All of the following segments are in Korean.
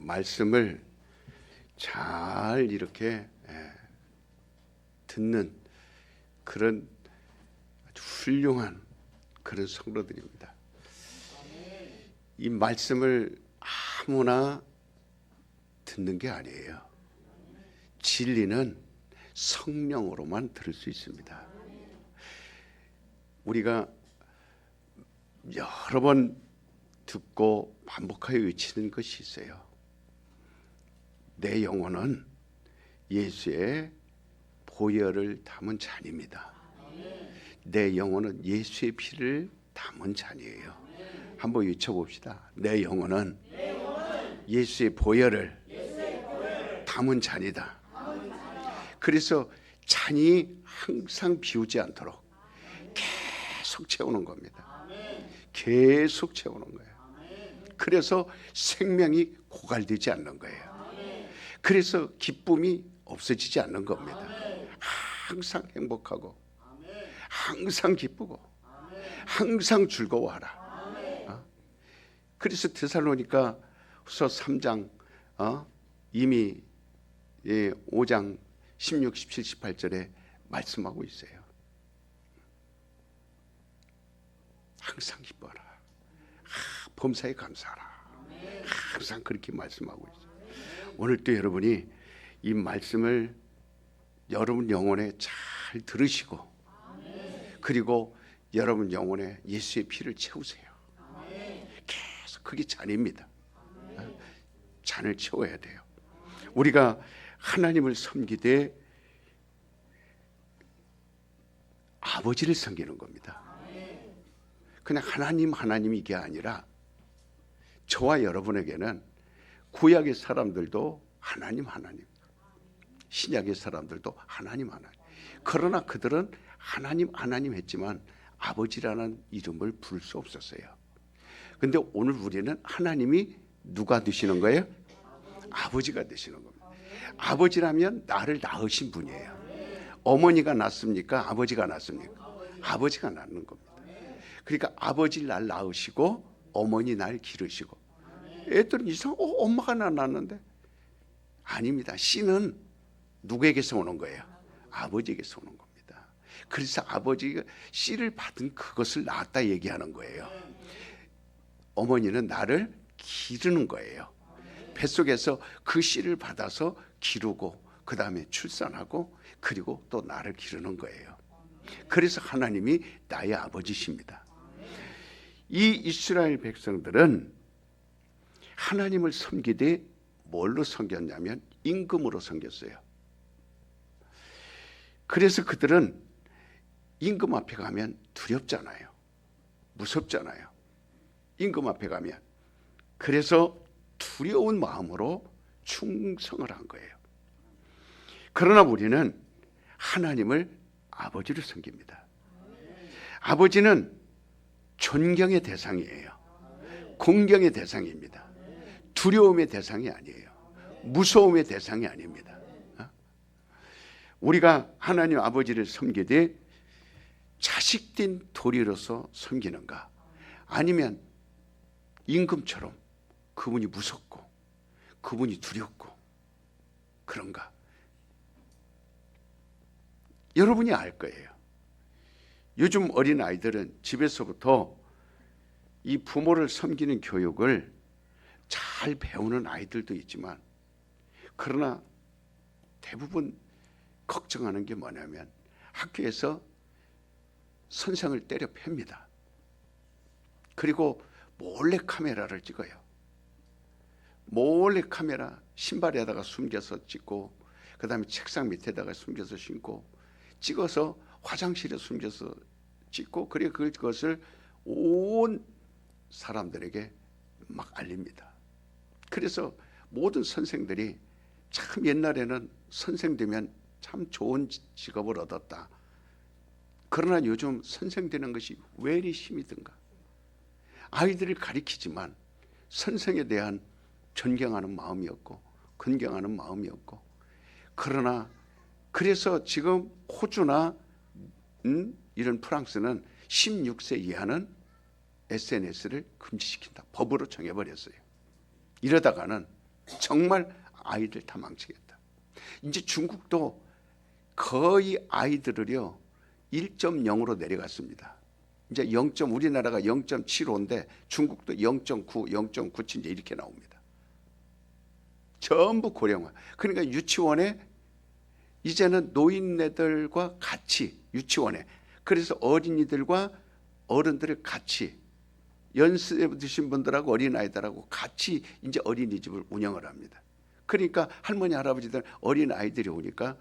말씀을 잘 이렇게 듣는 그런 아주 훌륭한 그런 성도들입니다. 이 말씀을 아무나 듣는 게 아니에요. 진리는 성령으로만 들을 수 있습니다. 우리가 여러 번 듣고 반복하여 외치는 것이 있어요. 내 영혼은 예수의 보혈을 담은 잔입니다. 내 영혼은 예수의 피를 담은 잔이에요. 한번 외쳐봅시다. 내 영혼은 예수의 보혈을 담은 잔이다. 그래서 잔이 항상 비우지 않도록 계속 채우는 겁니다. 계속 채우는 거예요. 그래서 생명이 고갈되지 않는 거예요. 그래서 기쁨이 없어지지 않는 겁니다. 항상 행복하고 항상 기쁘고 항상 즐거워하라. 그래서 데살로니가 후서 3장 이미 5장 16, 17, 18절에 말씀하고 있어요. 항상 기뻐라. 범사에 감사하라. 항상 그렇게 말씀하고 있어요. 오늘 또 여러분이 이 말씀을 여러분 영혼에 잘 들으시고 그리고 여러분 영혼에 예수의 피를 채우세요. 계속 그게 잔입니다. 잔을 채워야 돼요. 우리가 하나님을 섬기되 아버지를 섬기는 겁니다. 그냥 하나님 이게 아니라 저와 여러분에게는 구약의 사람들도 하나님 신약의 사람들도 하나님 그러나 그들은 하나님 했지만 아버지라는 이름을 부를 수 없었어요. 근데 오늘 우리는 하나님이 누가 되시는 거예요? 아버지가 되시는 겁니다. 아버지라면 나를 낳으신 분이에요. 어머니가 낳습니까? 아버지가 낳습니까? 아버지가 낳는 겁니다. 그러니까 아버지 날 낳으시고 어머니 날 기르시고 애들은 엄마가 나 낳았는데 아닙니다. 씨는 누구에게서 오는 거예요? 아버지에게서 오는 겁니다. 그래서 아버지가 씨를 받은 그것을 낳았다 얘기하는 거예요. 어머니는 나를 기르는 거예요. 뱃속에서 그 씨를 받아서 기르고 그 다음에 출산하고 그리고 또 나를 기르는 거예요. 그래서 하나님이 나의 아버지십니다. 이 이스라엘 백성들은 하나님을 섬기되 뭘로 섬겼냐면 임금으로 섬겼어요. 그래서 그들은 임금 앞에 가면 두렵잖아요. 무섭잖아요. 임금 앞에 가면. 그래서 두려운 마음으로 충성을 한 거예요. 그러나 우리는 하나님을 아버지로 섬깁니다. 아버지는 존경의 대상이에요. 공경의 대상입니다. 두려움의 대상이 아니에요. 무서움의 대상이 아닙니다. 우리가 하나님 아버지를 섬기되 자식된 도리로서 섬기는가? 아니면 임금처럼 그분이 무섭고 그분이 두렵고 그런가? 여러분이 알 거예요. 요즘 어린 아이들은 집에서부터 이 부모를 섬기는 교육을 잘 배우는 아이들도 있지만 그러나 대부분 걱정하는 게 뭐냐면 학교에서 선생을 때려 팹니다. 그리고 몰래 카메라를 찍어요. 몰래 카메라 신발에다가 숨겨서 찍고 그 다음에 책상 밑에다가 숨겨서 신고 찍어서 화장실에 숨겨서 찍고 그리고 그것을 온 사람들에게 막 알립니다. 그래서 모든 선생들이 참 옛날에는 선생 되면 참 좋은 직업을 얻었다. 그러나 요즘 선생 되는 것이 왜 이리 힘이 든가? 아이들을 가리키지만 선생에 대한 존경하는 마음이 없고 근경하는 마음이 없고 그러나 그래서 지금 호주나 이런 프랑스는 16세 이하는 SNS를 금지시킨다. 법으로 정해버렸어요. 이러다가는 정말 아이들 다 망치겠다. 이제 중국도 거의 아이들을요 1.0으로 내려갔습니다. 이제 0. 우리나라가 0.75인데 중국도 0.9, 0.97 이제 이렇게 나옵니다. 전부 고령화. 그러니까 유치원에 이제는 노인네들과 같이 유치원에, 그래서 어린이들과 어른들을 같이, 연세 드신 분들하고 어린아이들하고 같이 이제 어린이집을 운영을 합니다. 그러니까 할머니 할아버지들 어린아이들이 오니까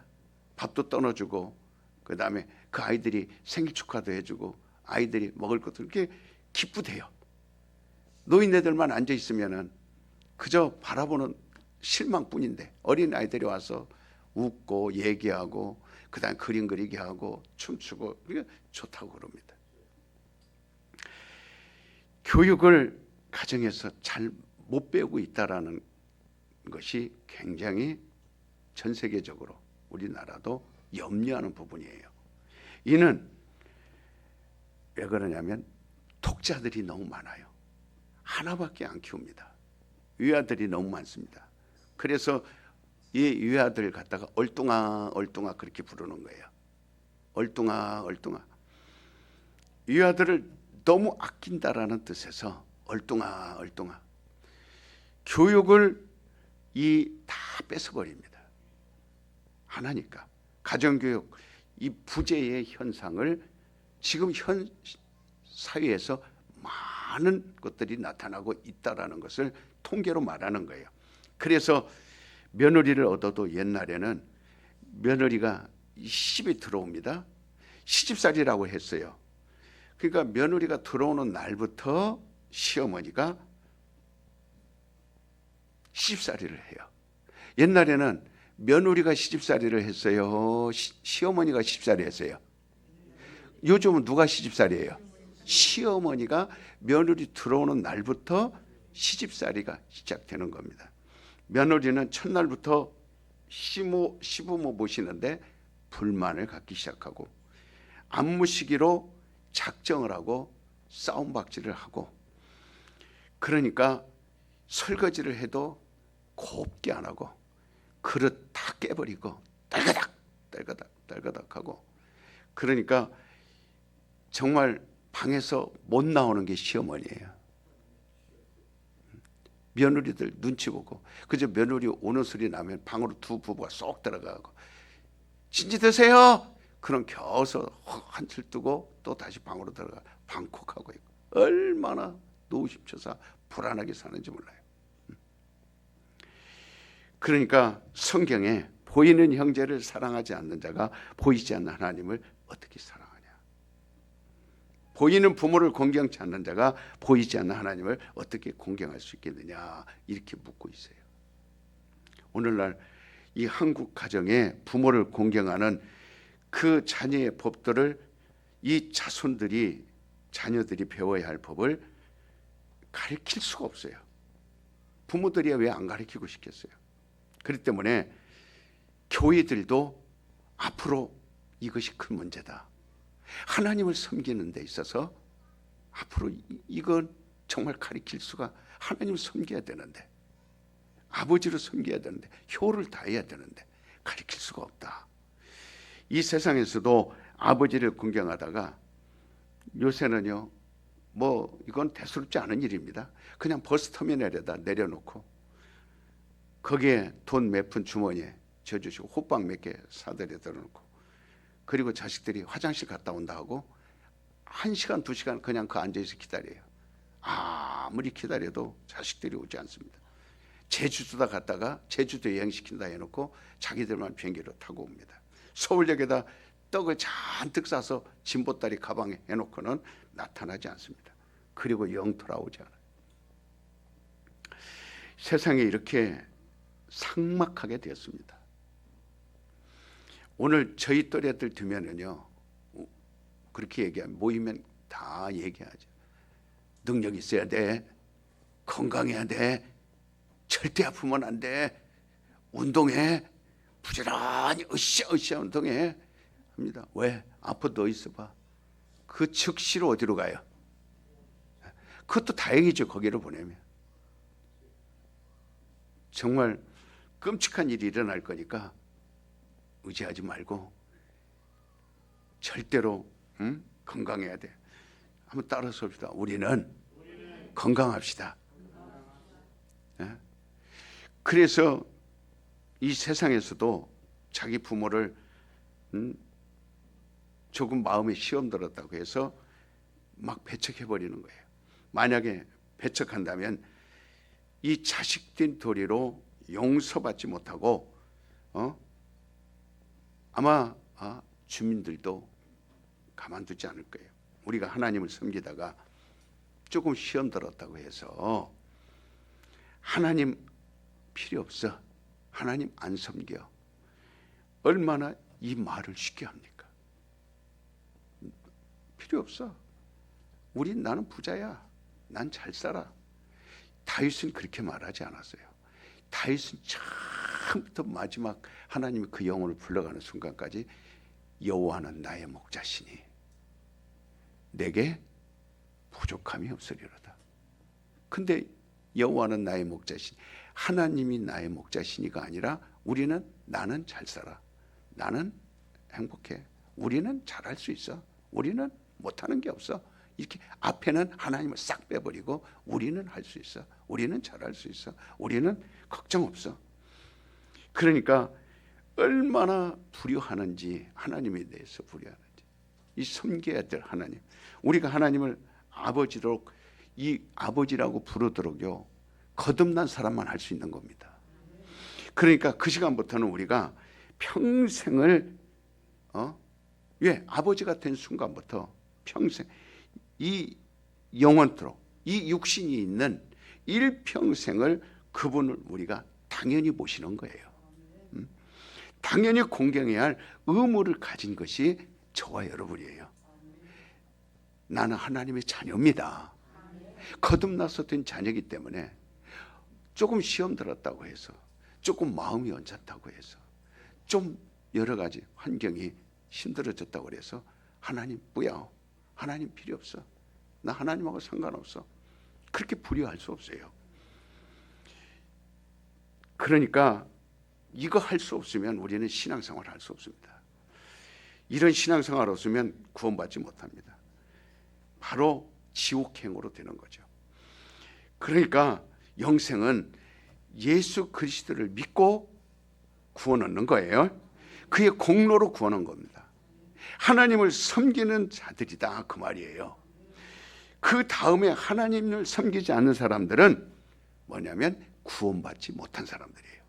밥도 떠넣어주고, 그 다음에 그 아이들이 생일 축하도 해주고, 아이들이 먹을 것도 이렇게 기쁘대요. 노인네들만 앉아있으면은 그저 바라보는 실망뿐인데 어린아이들이 와서 웃고 얘기하고 그 다음에 그림 그리게 하고 춤추고 그게 좋다고 그럽니다. 교육을 가정에서 잘 못 배우고 있다라는 것이 굉장히 전 세계적으로 우리나라도 염려하는 부분이에요. 이는 왜 그러냐면 독자들이 너무 많아요. 하나밖에 안 키웁니다. 위아들이 너무 많습니다. 그래서 이 위아들 갖다가 얼뚱아 얼뚱아 그렇게 부르는 거예요. 얼뚱아 얼뚱아. 위아들을 너무 아낀다라는 뜻에서 얼뚱아 얼뚱아. 교육을 다 뺏어버립니다. 하나니까 가정교육 이 부재의 현상을 지금 현 사회에서 많은 것들이 나타나고 있다라는 것을 통계로 말하는 거예요. 그래서 며느리를 얻어도 옛날에는 며느리가 시집에 들어옵니다. 시집살이라고 했어요. 그러니까 며느리가 들어오는 날부터 시어머니가 시집살이를 해요. 옛날에는 며느리가 시집살이를 했어요, 시어머니가 시집살이 했어요? 요즘은 누가 시집살이에요? 시어머니가 며느리 들어오는 날부터 시집살이가 시작되는 겁니다. 며느리는 첫날부터 시부모 모시는데 불만을 갖기 시작하고 안무시기로 작정을 하고 싸움박질을 하고, 그러니까 설거지를 해도 곱게 안 하고 그릇 다 깨버리고 딸가닥 딸가닥 딸가닥 하고, 그러니까 정말 방에서 못 나오는 게 시어머니예요. 며느리들 눈치 보고 그저 며느리 오는 소리 나면 방으로 두 부부가 쏙 들어가고 진지 드세요. 그럼 겨서 한칠 뜨고 또 다시 방으로 들어가 방콕하고 있고, 얼마나 노심초사 불안하게 사는지 몰라요. 그러니까 성경에 보이는 형제를 사랑하지 않는 자가 보이지 않는 하나님을 어떻게 사랑하냐, 보이는 부모를 공경치 않는 자가 보이지 않는 하나님을 어떻게 공경할 수 있겠느냐, 이렇게 묻고 있어요. 오늘날 이 한국 가정에 부모를 공경하는 그 자녀의 법들을 이 자녀들이 배워야 할 법을 가르칠 수가 없어요. 부모들이 왜 안 가르치고 싶겠어요? 그렇기 때문에 교회들도 앞으로 이것이 큰 문제다. 하나님을 섬기는 데 있어서 앞으로 이건 정말 가르칠 수가, 하나님을 섬겨야 되는데, 아버지를 섬겨야 되는데, 효를 다해야 되는데 가르칠 수가 없다. 이 세상에서도 아버지를 공경하다가 요새는요, 뭐 이건 대수롭지 않은 일입니다. 그냥 버스터미널에다 내려놓고 거기에 돈 몇 푼 주머니에 져주시고 호빵 몇 개 사들여 들어놓고, 그리고 자식들이 화장실 갔다 온다 하고 1시간 2시간 그냥 그 앉아서 기다려요. 아무리 기다려도 자식들이 오지 않습니다. 제주도다 갔다가 제주도 여행시킨다 해놓고 자기들만 비행기로 타고 옵니다. 서울역에다 떡을 잔뜩 싸서 진보다리 가방에 해놓고는 나타나지 않습니다. 그리고 영 돌아오지 않아요. 세상에 이렇게 삭막하게 되었습니다. 오늘 저희 또래들 두면은요, 그렇게 얘기하면 모이면 다 얘기하죠. 능력 있어야 돼, 건강해야 돼, 절대 아프면 안 돼, 운동해, 부지런히 으쌰으쌰 운동해 합니다. 왜? 아파도 너 있어봐. 그 즉시로 어디로 가요? 그것도 다행이죠, 거기로 보내면. 정말 끔찍한 일이 일어날 거니까 의지하지 말고 절대로 건강해야 돼. 한번 따라서 봅시다. 우리는 건강합시다. 예? 그래서 이 세상에서도 자기 부모를 조금 마음에 시험 들었다고 해서 막 배척해버리는 거예요. 만약에 배척한다면 이 자식된 도리로 용서받지 못하고 아마 주민들도 가만두지 않을 거예요. 우리가 하나님을 섬기다가 조금 시험 들었다고 해서 하나님 필요 없어, 하나님 안 섬겨, 얼마나 이 말을 쉽게 합니까? 필요 없어. 나는 부자야. 난 잘 살아. 다윗은 그렇게 말하지 않았어요. 다윗은 처음부터 마지막 하나님이 그 영혼을 불러가는 순간까지 여호와는 나의 목자시니 내게 부족함이 없으리로다. 근데 여호와는 나의 목자시니, 하나님이 나의 목자시니가 아니라 우리는 나는 잘 살아, 나는 행복해, 우리는 잘할 수 있어, 우리는 못하는 게 없어, 이렇게 앞에는 하나님을 싹 빼버리고 우리는 할 수 있어, 우리는 잘할 수 있어, 우리는 걱정 없어. 그러니까 얼마나 불효하는지, 하나님에 대해서 불효하는지. 이 섬겨야 될 하나님, 우리가 하나님을 아버지로, 이 아버지라고 부르도록요 거듭난 사람만 할 수 있는 겁니다. 그러니까 그 시간부터는 우리가 평생을 왜 아버지가 된 순간부터 평생 이 영원토록 이 육신이 있는 일평생을 그분을 우리가 당연히 모시는 거예요. 당연히 공경해야 할 의무를 가진 것이 저와 여러분이에요. 나는 하나님의 자녀입니다. 거듭나서 된 자녀이기 때문에 조금 시험 들었다고 해서, 조금 마음이 언짢다고 해서, 좀 여러 가지 환경이 힘들어졌다고 해서 하나님 뭐야, 하나님 필요 없어, 나 하나님하고 상관없어, 그렇게 불효할 수 없어요. 그러니까 이거 할 수 없으면 우리는 신앙생활을 할 수 없습니다. 이런 신앙생활 없으면 구원받지 못합니다. 바로 지옥행으로 되는 거죠. 그러니까 영생은 예수 그리스도를 믿고 구원 얻는 거예요. 그의 공로로 구원 얻는 겁니다. 하나님을 섬기는 자들이다, 그 말이에요. 그 다음에 하나님을 섬기지 않는 사람들은 뭐냐면 구원받지 못한 사람들이에요.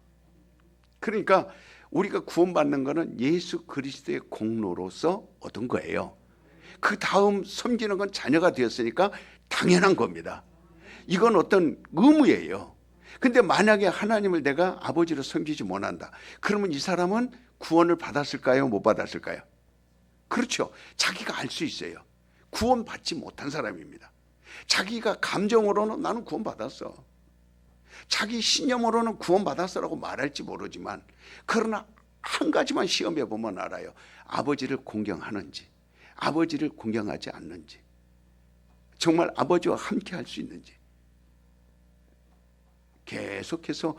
그러니까 우리가 구원받는 것은 예수 그리스도의 공로로서 얻은 거예요. 그 다음 섬기는 건 자녀가 되었으니까 당연한 겁니다. 이건 어떤 의무예요. 근데 만약에 하나님을 내가 아버지로 섬기지 못한다, 그러면 이 사람은 구원을 받았을까요, 못 받았을까요? 그렇죠. 자기가 알 수 있어요. 구원받지 못한 사람입니다. 자기가 감정으로는 나는 구원받았어, 자기 신념으로는 구원받았어라고 말할지 모르지만, 그러나 한 가지만 시험해 보면 알아요. 아버지를 공경하는지, 아버지를 공경하지 않는지, 정말 아버지와 함께 할 수 있는지, 계속해서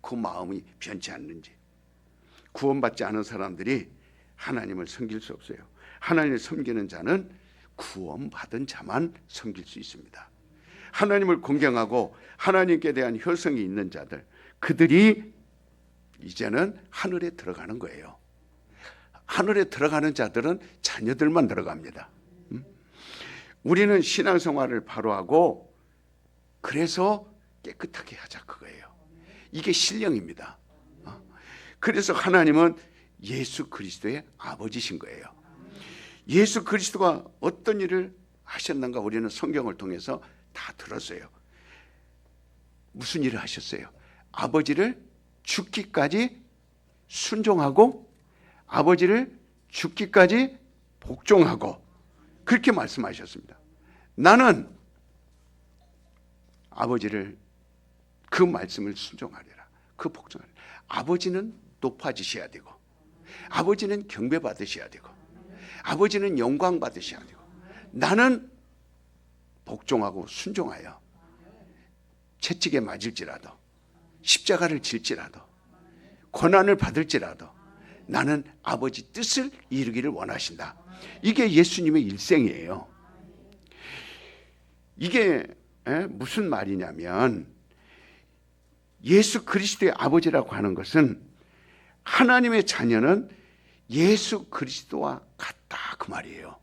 그 마음이 변치 않는지. 구원받지 않은 사람들이 하나님을 섬길 수 없어요. 하나님을 섬기는 자는 구원받은 자만 섬길 수 있습니다. 하나님을 공경하고 하나님께 대한 혈성이 있는 자들, 그들이 이제는 하늘에 들어가는 거예요. 하늘에 들어가는 자들은 자녀들만 들어갑니다. 우리는 신앙생활을 바로 하고 그래서 깨끗하게 하자, 그거예요. 이게 신령입니다. 그래서 하나님은 예수 그리스도의 아버지신 거예요. 예수 그리스도가 어떤 일을 하셨는가 우리는 성경을 통해서 다 들었어요. 무슨 일을 하셨어요? 아버지를 죽기까지 순종하고 아버지를 죽기까지 복종하고, 그렇게 말씀하셨습니다. 나는 아버지를, 그 말씀을 순종하리라, 그 복종하리라. 아버지는 높아지셔야 되고, 아버지는 경배받으셔야 되고, 아버지는 영광 받으셔야 되고, 나는 복종하고 순종하여 채찍에 맞을지라도 십자가를 질지라도 고난을 받을지라도 나는 아버지 뜻을 이루기를 원하신다. 이게 예수님의 일생이에요. 이게 무슨 말이냐면 예수 그리스도의 아버지라고 하는 것은 하나님의 자녀는 예수 그리스도와 같다 그 말이에요.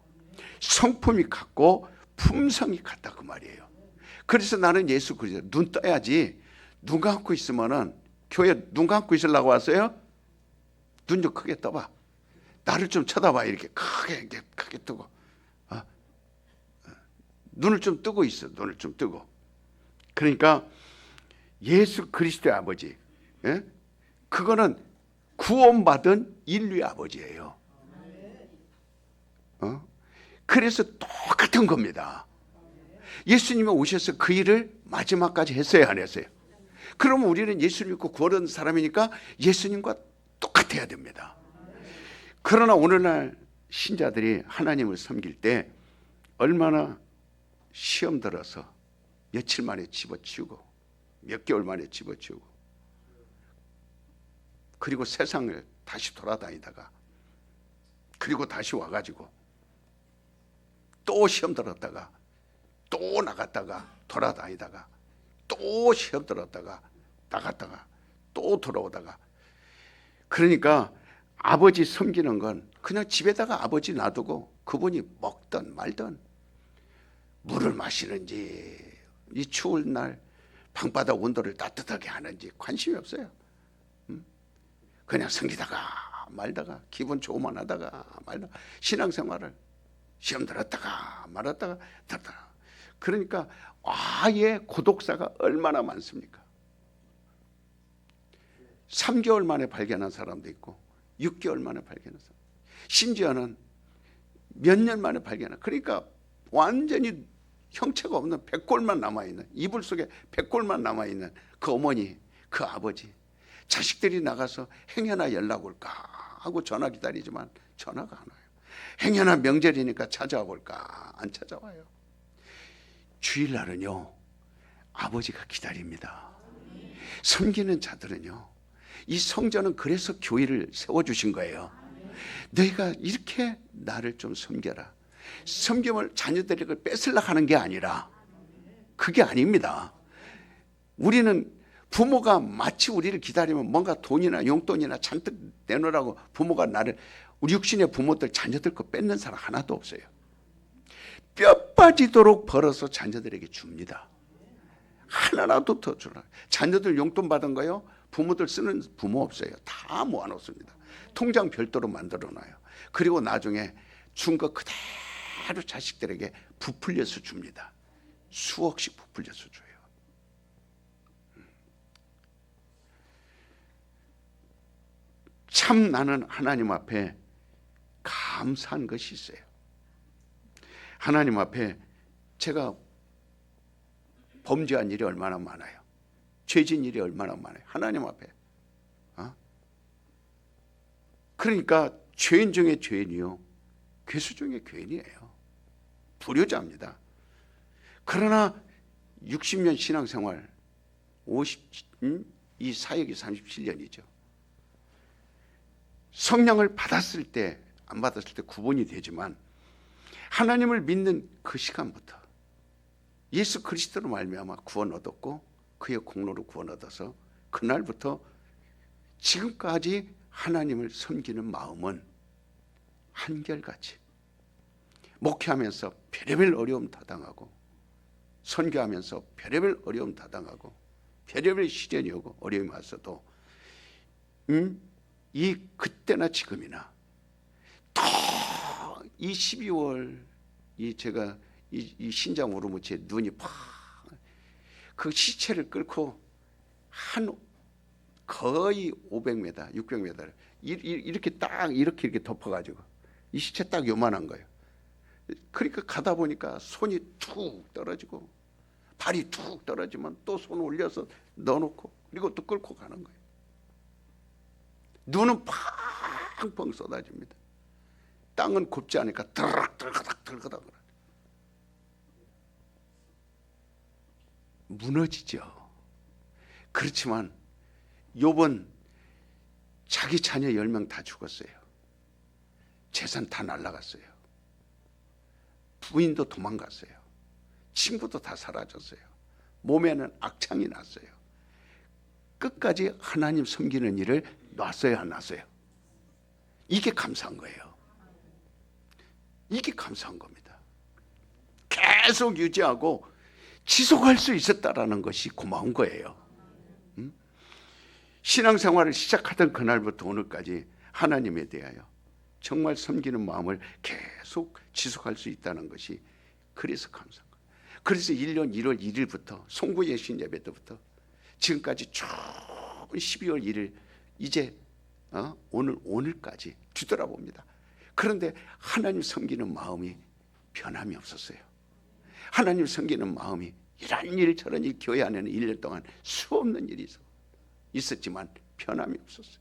성품이 같고 품성이 같다 그 말이에요. 그래서 나는 예수 그리스도 눈 떠야지. 눈 감고 있으면은 교회 눈 감고 있으려고 왔어요? 눈 좀 크게 떠봐. 나를 좀 쳐다봐. 이렇게 크게 뜨고 눈을 좀 뜨고 있어. 눈을 좀 뜨고. 그러니까 예수 그리스도의 아버지, 그거는 구원받은 인류의 아버지예요. 그래서 똑같은 겁니다. 예수님이 오셔서 그 일을 마지막까지 했어요, 안 했어요? 그러면 우리는 예수님 믿고 구원받은 사람이니까 예수님과 똑같아야 됩니다. 그러나 오늘날 신자들이 하나님을 섬길 때 얼마나 시험 들어서 며칠 만에 집어치우고 몇 개월 만에 집어치우고 그리고 세상을 다시 돌아다니다가 그리고 다시 와가지고 또 시험 들었다가 또 나갔다가 돌아다니다가 또 시험 들었다가 나갔다가 또 돌아오다가. 그러니까 아버지 섬기는 건 그냥 집에다가 아버지 놔두고 그분이 먹든 말든 물을 마시는지 이 추울 날 방바닥 온도를 따뜻하게 하는지 관심이 없어요. 그냥 섬기다가 말다가 기분 좋으면 하다가 말다가 신앙생활을 시험 들었다가 말았다가 들었다가. 그러니까 아예 고독사가 얼마나 많습니까? 3개월 만에 발견한 사람도 있고 6개월 만에 발견한 사람, 심지어는 몇 년 만에 발견한. 그러니까 완전히 형체가 없는 백골만 남아있는, 이불 속에 백골만 남아있는 그 어머니, 그 아버지. 자식들이 나가서 행여나 연락 올까 하고 전화 기다리지만 전화가 안 와요. 행여나 명절이니까 찾아와 볼까 안 찾아와요. 주일날은요 아버지가 기다립니다. 섬기는 자들은요, 이 성전은 그래서 교회를 세워주신 거예요. 너희가 이렇게 나를 좀 섬겨라. 섬김을 자녀들에게 뺏으려고 하는 게 아니라 그게 아닙니다. 우리는 부모가 마치 우리를 기다리면 뭔가 돈이나 용돈이나 잔뜩 내놓으라고 부모가 나를, 우리 육신의 부모들 자녀들 거 뺏는 사람 하나도 없어요. 뼈 빠지도록 벌어서 자녀들에게 줍니다. 하나라도 더 주라. 자녀들 용돈 받은 거요 부모들 쓰는 부모 없어요. 다 모아놓습니다. 통장 별도로 만들어놔요. 그리고 나중에 준 거 그대로 자식들에게 부풀려서 줍니다. 수억씩 부풀려서 줘요. 참 나는 하나님 앞에 감사한 것이 있어요. 하나님 앞에 제가 범죄한 일이 얼마나 많아요. 죄진 일이 얼마나 많아요. 하나님 앞에. 그러니까 죄인 중에 죄인이요, 괴수 중에 괴인이에요. 불효자입니다. 그러나 60년 신앙생활, 이 사역이 37년이죠. 성령을 받았을 때 안 받았을 때 구분이 되지만 하나님을 믿는 그 시간부터 예수 그리스도로 말미암아 구원 얻었고 그의 공로로 구원 얻어서 그날부터 지금까지 하나님을 섬기는 마음은 한결같이 목회하면서 별의별 어려움 타당하고 선교하면서 별의별 어려움 타당하고 별의별 시련이 오고 어려움이 왔어도 이 그때나 지금이나 또 이 12월 제가 이 신장 오르무치에 눈이 팍 그 시체를 끌고 한 거의 500m, 600m를 이렇게 딱 이렇게 덮어가지고 이 시체 딱 요만한 거예요. 그러니까 가다 보니까 손이 툭 떨어지고 발이 툭 떨어지면 또 손 올려서 넣어놓고 그리고 또 끌고 가는 거예요. 눈은 팡팡 쏟아집니다. 땅은 곱지 않으니까 들그닥 무너지죠. 그렇지만 욥은 자기 자녀 10명 다 죽었어요. 재산 다 날라갔어요. 부인도 도망갔어요. 친구도 다 사라졌어요. 몸에는 악창이 났어요. 끝까지 하나님 섬기는 일을 놨어요, 안 놨어요? 이게 감사한 거예요. 이게 감사한 겁니다. 계속 유지하고 지속할 수 있었다라는 것이 고마운 거예요. 신앙생활을 시작하던 그날부터 오늘까지 하나님에 대하여 정말 섬기는 마음을 계속 지속할 수 있다는 것이 그래서 감사한 거예요. 그래서 1년 1월 1일부터 송구 예신 예배 때부터 지금까지 쭉 12월 1일 이제 오늘까지 뒤돌아봅니다. 그런데 하나님 섬기는 마음이 변함이 없었어요. 하나님 섬기는 마음이 이런 일 저런 일 교회 안에는 1년 동안 수없는 일이 있었지만 변함이 없었어요.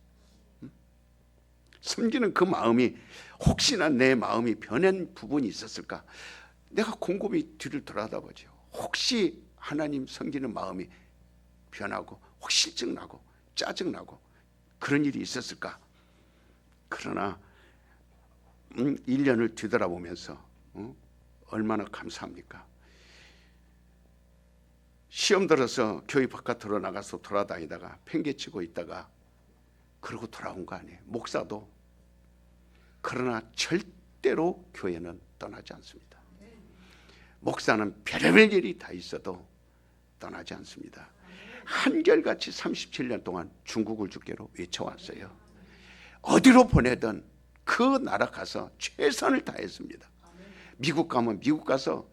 섬기는 그 마음이 혹시나 내 마음이 변한 부분이 있었을까? 내가 곰곰이 뒤를 돌아다보죠. 혹시 하나님 섬기는 마음이 변하고 혹시 실증나고 짜증나고 그런 일이 있었을까? 그러나 1년을 뒤돌아보면서 얼마나 감사합니까? 시험 들어서 교회 바깥으로 나가서 돌아다니다가 팽개치고 있다가 그러고 돌아온 거 아니에요. 목사도. 그러나 절대로 교회는 떠나지 않습니다. 목사는 별의별 일이 다 있어도 떠나지 않습니다. 한결같이 37년 동안 중국을 주께로 외쳐왔어요. 어디로 보내든 그 나라 가서 최선을 다했습니다. 미국 가면 미국 가서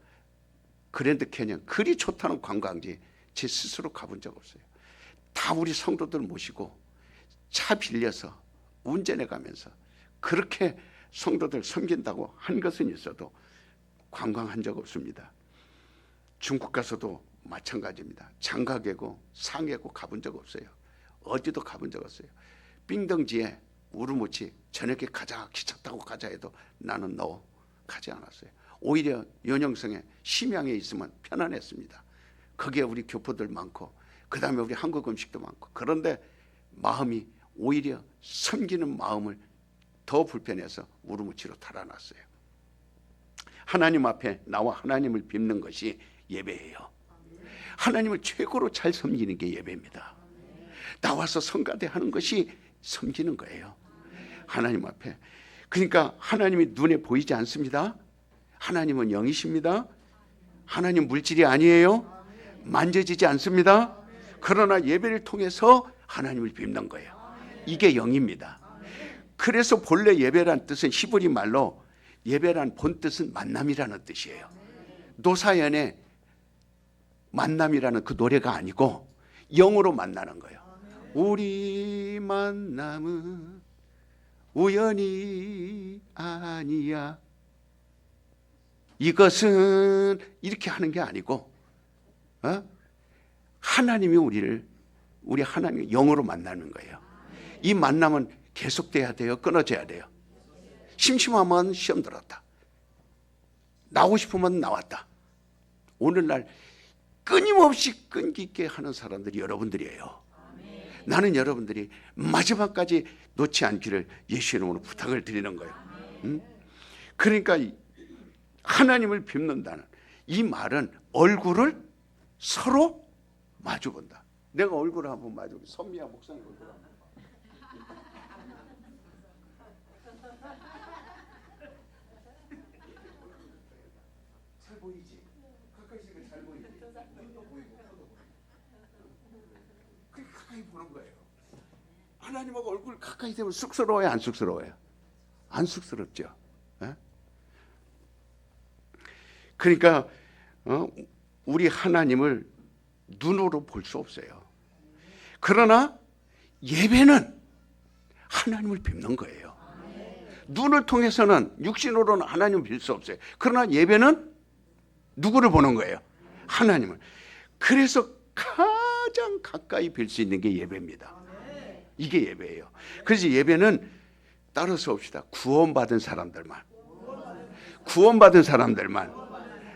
그랜드 캐년 그리 좋다는 관광지 제 스스로 가본 적 없어요. 다 우리 성도들 모시고 차 빌려서 운전해 가면서 그렇게 성도들 섬긴다고 한 것은 있어도 관광한 적 없습니다. 중국 가서도 마찬가지입니다. 장가계고 상해고 가본 적 없어요. 어디도 가본 적 없어요. 삥덩지에 우르무치 저녁에 가자 기차 타고 가자 해도 나는 너 가지 않았어요. 오히려 연영성에 심양에 있으면 편안했습니다. 거기에 우리 교포들 많고 그 다음에 우리 한국 음식도 많고 그런데 마음이 오히려 섬기는 마음을 더 불편해서 우르무치로 달아났어요. 하나님 앞에 나와 하나님을 뵙는 것이 예배예요. 하나님을 최고로 잘 섬기는 게 예배입니다. 나와서 성가대 하는 것이 섬기는 거예요. 하나님 앞에. 그러니까 하나님이 눈에 보이지 않습니다. 하나님은 영이십니다. 하나님 물질이 아니에요. 만져지지 않습니다. 그러나 예배를 통해서 하나님을 뵙는 거예요. 이게 영입니다. 그래서 본래 예배란 뜻은 히브리 말로 예배란 본 뜻은 만남이라는 뜻이에요. 노사연의 만남이라는 그 노래가 아니고 영으로 만나는 거예요. 우리 만남은 우연이 아니야. 이것은 이렇게 하는 게 아니고 하나님이 우리 하나님이 영으로 만나는 거예요. 이 만남은 계속돼야 돼요? 끊어져야 돼요? 심심하면 시험 들었다. 나오고 싶으면 나왔다. 오늘날 끊임없이 끈기 있게 하는 사람들이 여러분들이에요. 나는 여러분들이 마지막까지 놓지 않기를 예수의 이름으로 부탁을 드리는 거예요. 그러니까 하나님을 뵙는다는 이 말은 얼굴을 서로 마주본다. 내가 얼굴을 한번 마주보고 선미야 목사님 얼굴 한번 잘 보이지? 가까이 있으면 잘 보이지? 눈도 보이고 코도 보이고 그게 가까이 보는 거예요. 하나님하고 얼굴 가까이 되면 쑥스러워요? 안 쑥스러워요? 안 쑥스럽죠? 에? 그러니까 우리 하나님을 눈으로 볼 수 없어요. 그러나 예배는 하나님을 뵙는 거예요. 눈을 통해서는 육신으로는 하나님을 뵐 수 없어요. 그러나 예배는 누구를 보는 거예요? 하나님을. 그래서 가장 가까이 뵐 수 있는 게 예배입니다. 이게 예배예요. 그래서 예배는 따라서 봅시다. 구원받은 사람들만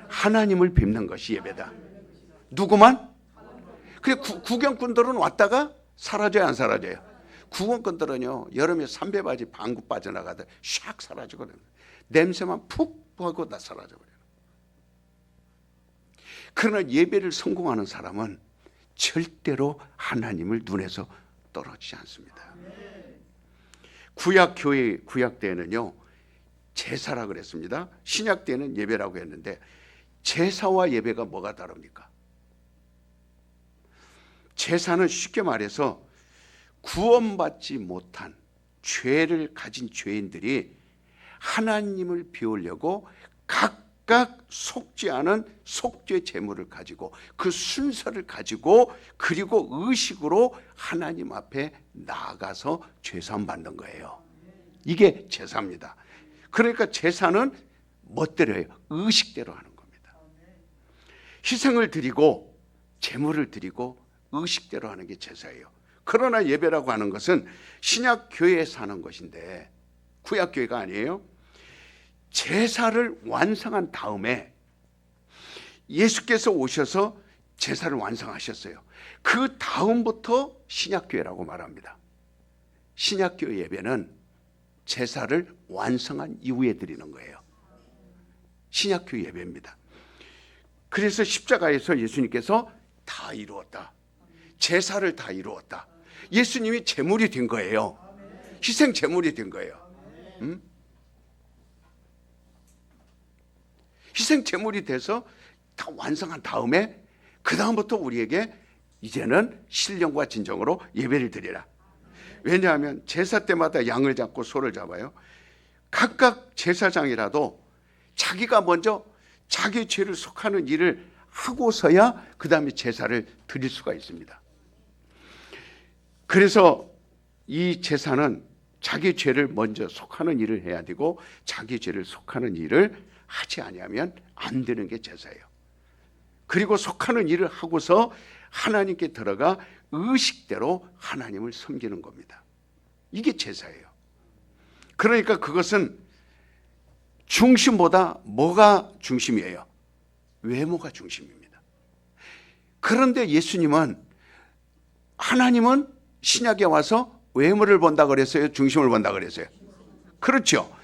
하나님을 뵙는 것이 예배다. 누구만? 그래 구경꾼들은 왔다가 사라져요, 안 사라져요? 구원꾼들은요, 여름에 삼배바지 방구 빠져나가다 샥 사라지거든요. 냄새만 푹 하고 다 사라져버려요. 그러나 예배를 성공하는 사람은 절대로 하나님을 눈에서 떨어지지 않습니다. 구약교회, 구약 때에는요 제사라 그랬습니다. 신약 때는 예배라고 했는데 제사와 예배가 뭐가 다릅니까? 제사는 쉽게 말해서 구원받지 못한 죄를 가진 죄인들이 하나님을 비우려고 각각 속지 않은 속죄 제물을 가지고 그 순서를 가지고 그리고 의식으로 하나님 앞에 나아가서 죄사함 받는 거예요. 이게 제사입니다. 그러니까 제사는 멋대로예요. 의식대로 하는 겁니다. 희생을 드리고 제물을 드리고 의식대로 하는 게 제사예요. 그러나 예배라고 하는 것은 신약 교회에서 하는 것인데 구약 교회가 아니에요. 제사를 완성한 다음에 예수께서 오셔서 제사를 완성하셨어요. 그 다음부터 신약교회라고 말합니다. 신약교회 예배는 제사를 완성한 이후에 드리는 거예요. 신약교회 예배입니다. 그래서 십자가에서 예수님께서 다 이루었다. 제사를 다 이루었다. 예수님이 제물이 된 거예요. 희생 제물이 된 거예요. 희생 제물이 돼서 다 완성한 다음에 그 다음부터 우리에게 이제는 신령과 진정으로 예배를 드리라. 왜냐하면 제사 때마다 양을 잡고 소를 잡아요. 각각 제사장이라도 자기가 먼저 자기 죄를 속하는 일을 하고서야 그 다음에 제사를 드릴 수가 있습니다. 그래서 이 제사는 자기 죄를 먼저 속하는 일을 해야 되고 자기 죄를 속하는 일을 하지 아니하면 안 되는 게 제사예요. 그리고 속하는 일을 하고서 하나님께 들어가 의식대로 하나님을 섬기는 겁니다. 이게 제사예요. 그러니까 그것은 중심보다 뭐가 중심이에요? 외모가 중심입니다. 그런데 예수님은 하나님은 신약에 와서 외모를 본다 그랬어요? 중심을 본다 그랬어요? 그렇죠.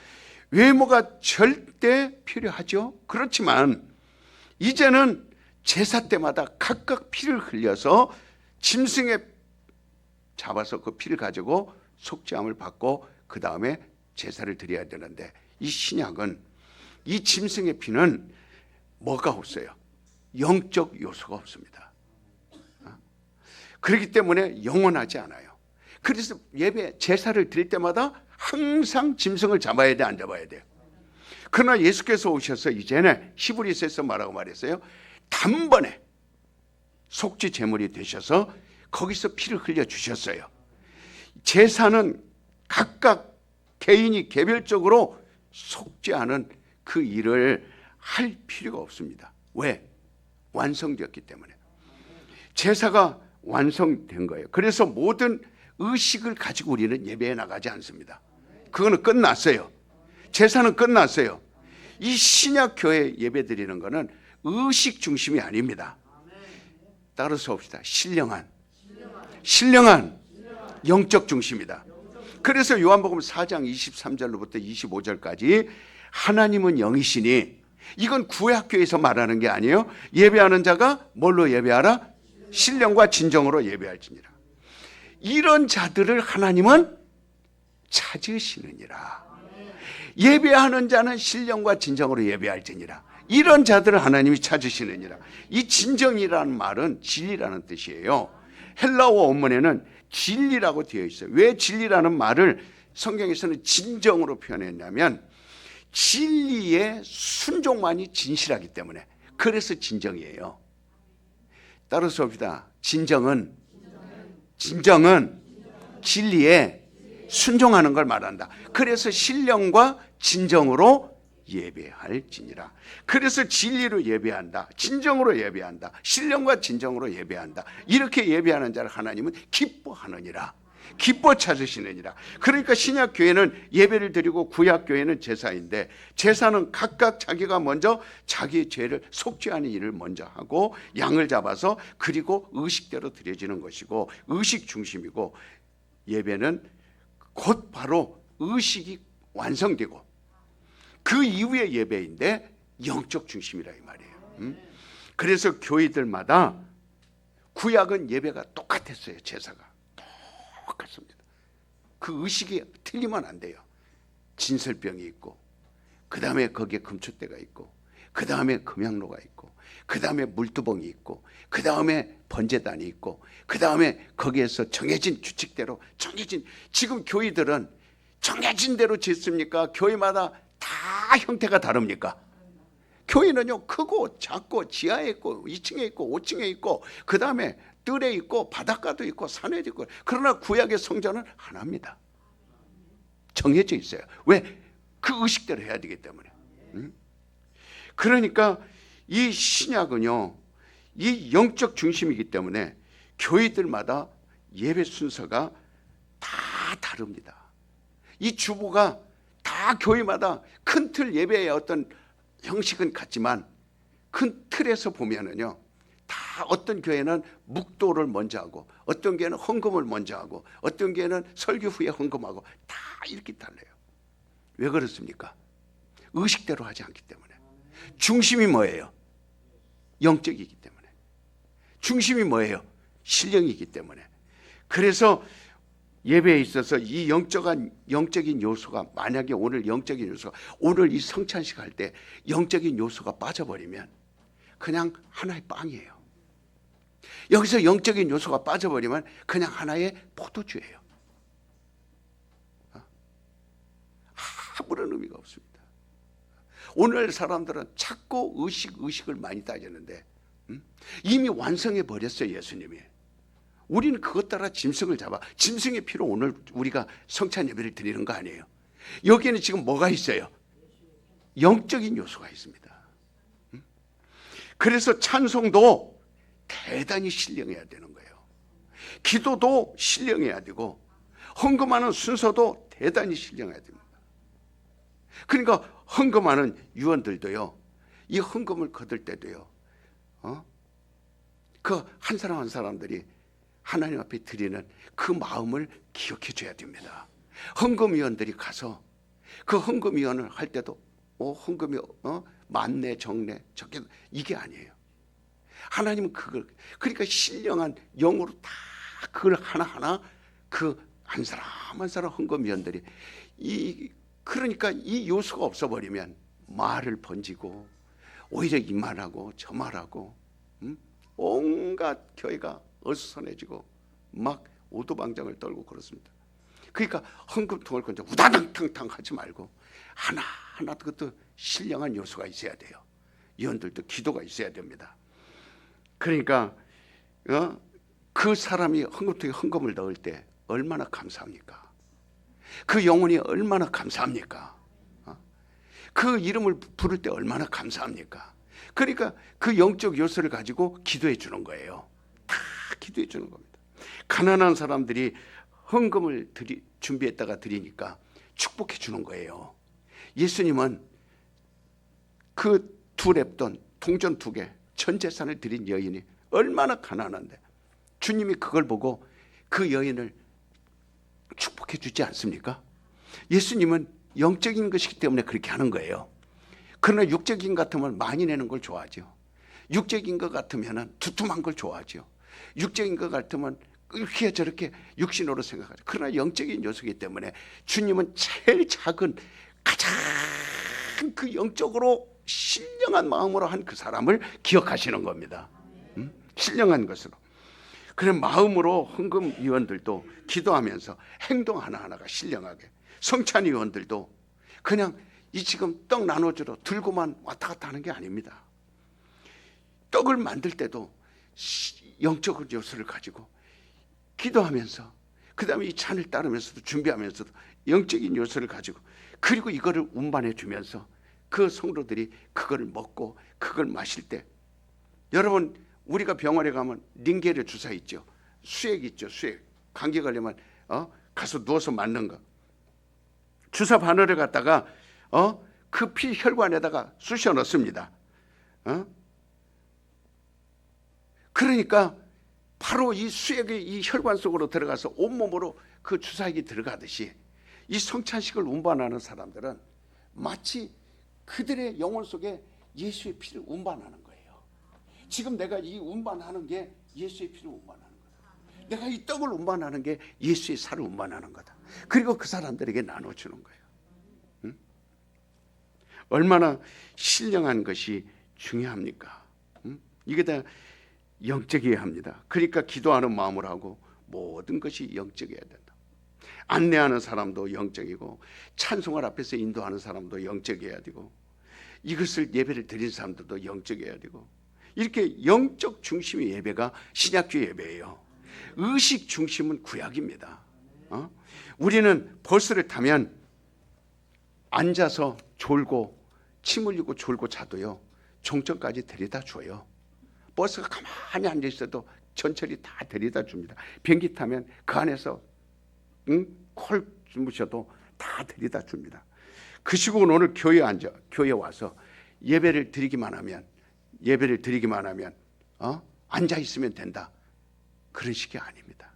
외모가 절대 필요하죠. 그렇지만 이제는 제사 때마다 각각 피를 흘려서 짐승에 잡아서 그 피를 가지고 속죄함을 받고 그 다음에 제사를 드려야 되는데 이 신약은 이 짐승의 피는 뭐가 없어요? 영적 요소가 없습니다. 그렇기 때문에 영원하지 않아요. 그래서 예배 제사를 드릴 때마다 항상 짐승을 잡아야 돼, 안 잡아야 돼요? 그러나 예수께서 오셔서 이제는 히브리서에서 말하고 말했어요. 단번에 속죄 제물이 되셔서 거기서 피를 흘려 주셨어요. 제사는 각각 개인이 개별적으로 속죄하는 그 일을 할 필요가 없습니다. 왜? 완성되었기 때문에. 제사가 완성된 거예요. 그래서 모든 의식을 가지고 우리는 예배에 나가지 않습니다. 그거는 끝났어요. 제사는 끝났어요. 이 신약 교회 예배 드리는 거는 의식 중심이 아닙니다. 따라서 봅시다. 신령한 영적 중심이다. 그래서 요한복음 4장 23절로부터 25절까지 하나님은 영이시니, 이건 구약교회에서 말하는 게 아니에요. 예배하는 자가 뭘로 예배하라? 신령과 진정으로 예배할지니라. 이런 자들을 하나님은 찾으시느니라. 예배하는 자는 신령과 진정으로 예배할지니라. 이런 자들을 하나님이 찾으시느니라. 이 진정이라는 말은 진리라는 뜻이에요. 헬라어 원문에는 진리라고 되어 있어요. 왜 진리라는 말을 성경에서는 진정으로 표현했냐면 진리의 순종만이 진실하기 때문에, 그래서 진정이에요. 따라서 봅시다. 진정은 진리에 순종하는 걸 말한다. 그래서 신령과 진정으로 예배할지니라. 그래서 진리로 예배한다, 진정으로 예배한다, 신령과 진정으로 예배한다. 이렇게 예배하는 자를 하나님은 기뻐하느니라. 기뻐 찾으시느니라. 그러니까 신약 교회는 예배를 드리고 구약 교회는 제사인데, 제사는 각각 자기가 먼저 자기의 죄를 속죄하는 일을 먼저 하고 양을 잡아서 그리고 의식대로 드려지는 것이고 의식 중심이고, 예배는 곧 바로 의식이 완성되고 그 이후의 예배인데 영적 중심이라 이 말이에요. 그래서 교회들마다 구약은 예배가 똑같았어요. 제사가 똑같습니다. 그 의식이 틀리면 안 돼요. 진설병이 있고, 그 다음에 거기에 금초대가 있고, 그 다음에 금향로가 있고, 그 다음에 물두봉이 있고, 그 다음에 번제단이 있고, 그 다음에 거기에서 정해진 규칙대로 지금 교회들은 정해진 대로 짓습니까? 교회마다 다 형태가 다릅니까? 교회는요, 크고 작고 지하에 있고 2층에 있고 5층에 있고 그 다음에 뜰에 있고 바닷가도 있고 산에도 있고. 그러나 구약의 성전은 하나입니다. 정해져 있어요. 왜? 그 의식대로 해야 되기 때문에. 그러니까 이 신약은요, 이 영적 중심이기 때문에 교회들마다 예배 순서가 다 다릅니다. 이 주보가 다 교회마다 큰 틀 예배의 어떤 형식은 같지만 큰 틀에서 보면은요, 다 어떤 교회는 묵도를 먼저 하고, 어떤 교회는 헌금을 먼저 하고, 어떤 교회는 설교 후에 헌금하고, 다 이렇게 달라요. 왜 그렇습니까? 의식대로 하지 않기 때문에. 중심이 뭐예요? 영적이기 때문에. 중심이 뭐예요? 신령이기 때문에. 그래서 예배에 있어서 이 영적인 요소가, 만약에 오늘 영적인 요소가, 오늘 이 성찬식 할 때 영적인 요소가 빠져버리면 그냥 하나의 빵이에요. 여기서 영적인 요소가 빠져버리면 그냥 하나의 포도주예요. 아무런 의미가 없습니다. 오늘 사람들은 자꾸 의식을 많이 따지는데 이미 완성해 버렸어요, 예수님이. 우리는 그것 따라 짐승을 잡아, 짐승의 피로 오늘 우리가 성찬 예배를 드리는 거 아니에요. 여기에는 지금 뭐가 있어요? 영적인 요소가 있습니다. 그래서 찬송도 대단히 신령해야 되는 거예요. 기도도 신령해야 되고, 헌금하는 순서도 대단히 신령해야 됩니다. 그러니까 헌금하는 유언들도요, 이 헌금을 거둘 때도요, 그 한 사람 한 사람들이 하나님 앞에 드리는 그 마음을 기억해 줘야 됩니다. 헌금위원들이 가서 그 헌금위원을 할 때도 헌금이 많네 적네 적게, 이게 아니에요. 하나님은 그걸, 그러니까 신령한 영으로 다 그걸 하나하나 그 한 사람 한 사람 헌금위원들이 그러니까 이 요소가 없어버리면 말을 번지고 오히려 이 말하고 저 말하고 온갖 교회가 어수선해지고 막 오도방정을 떨고 그렇습니다. 그러니까 헌금통을 건져 우다당탕탕 하지 말고 하나하나 그것도 신령한 요소가 있어야 돼요. 위원들도 기도가 있어야 됩니다. 그러니까 그 사람이 헌금통에 헌금을 넣을 때 얼마나 감사합니까? 그 영혼이 얼마나 감사합니까? 그 이름을 부를 때 얼마나 감사합니까? 그러니까 그 영적 요소를 가지고 기도해 주는 거예요. 다 기도해 주는 겁니다. 가난한 사람들이 헌금을 준비했다가 드리니까 축복해 주는 거예요. 예수님은 그 2렙돈 동전 2개 전 재산을 드린 여인이 얼마나 가난한데 주님이 그걸 보고 그 여인을 축복해 주지 않습니까? 예수님은 영적인 것이기 때문에 그렇게 하는 거예요. 그러나 육적인 것 같으면 많이 내는 걸 좋아하죠. 육적인 것 같으면 두툼한 걸 좋아하죠. 육적인 것 같으면 이렇게 저렇게 육신으로 생각하죠. 그러나 영적인 요소이기 때문에 주님은 제일 작은 가장 그 영적으로 신령한 마음으로 한 그 사람을 기억하시는 겁니다. 신령한 것으로. 그래 마음으로 헌금위원들도 기도하면서 행동 하나하나가 신령하게, 성찬위원들도 그냥 이 지금 떡 나눠주러 들고만 왔다 갔다 하는 게 아닙니다. 떡을 만들 때도 영적 요소를 가지고 기도하면서, 그 다음에 이 찬을 따르면서도 준비하면서도 영적인 요소를 가지고, 그리고 이거를 운반해 주면서 그 성도들이 그걸 먹고 그걸 마실 때, 여러분 우리가 병원에 가면 링겔의 주사 있죠. 수액 있죠. 수액. 감기 걸리면 가서 누워서 맞는 거. 주사 바늘을 갖다가 그 피 혈관에다가 쑤셔 넣습니다. 그러니까 바로 이 수액이 이 혈관 속으로 들어가서 온몸으로 그 주사액이 들어가듯이 이 성찬식을 운반하는 사람들은 마치 그들의 영혼 속에 예수의 피를 운반하는 거예요. 지금 내가 이 운반하는 게 예수의 피를 운반하는 거다. 내가 이 떡을 운반하는 게 예수의 살을 운반하는 거다. 그리고 그 사람들에게 나눠주는 거예요. 얼마나 신령한 것이 중요합니까? 이게 다 영적이어야 합니다. 그러니까 기도하는 마음을 하고 모든 것이 영적이어야 된다. 안내하는 사람도 영적이고 찬송을 앞에서 인도하는 사람도 영적이어야 되고 이것을 예배를 드린 사람들도 영적이어야 되고 이렇게 영적 중심의 예배가 신약주의 예배예요. 의식 중심은 구약입니다. 우리는 버스를 타면 앉아서 졸고 침 흘리고 졸고 자도요 종점까지 데려다 줘요. 버스가 가만히 앉아 있어도 전철이 다 데려다 줍니다. 비행기 타면 그 안에서 콜 주무셔도 다 데려다 줍니다. 그 식으로 오늘 교회에 와서 예배를 드리기만 하면 앉아 있으면 된다. 그런 식이 아닙니다.